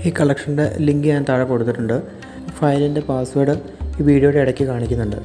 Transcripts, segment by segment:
ഈ കളക്ഷൻ്റെ ലിങ്ക് ഞാൻ താഴെ കൊടുത്തിട്ടുണ്ട്. ഫയലിൻ്റെ പാസ്വേഡ് ഈ വീഡിയോയുടെ ഇടയ്ക്ക് കാണിക്കുന്നുണ്ട്.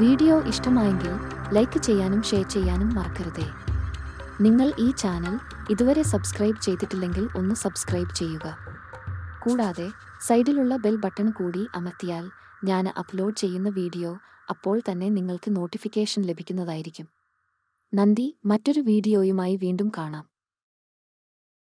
വീഡിയോ ഇഷ്ടമായെങ്കിൽ ലൈക്ക് ചെയ്യാനും ഷെയർ ചെയ്യാനും മറക്കരുതേ. നിങ്ങൾ ഈ ചാനൽ ഇതുവരെ സബ്സ്ക്രൈബ് ചെയ്തിട്ടില്ലെങ്കിൽ ഒന്ന് സബ്സ്ക്രൈബ് ചെയ്യുക. കൂടാതെ സൈഡിലുള്ള ബെൽ ബട്ടൺ കൂടി അമർത്തിയാൽ ഞാൻ അപ്ലോഡ് ചെയ്യുന്ന വീഡിയോ അപ്പോൾ തന്നെ നിങ്ങൾക്ക് നോട്ടിഫിക്കേഷൻ ലഭിക്കുന്നതായിരിക്കും. നന്ദി. മറ്റൊരു വീഡിയോയുമായി വീണ്ടും കാണാം.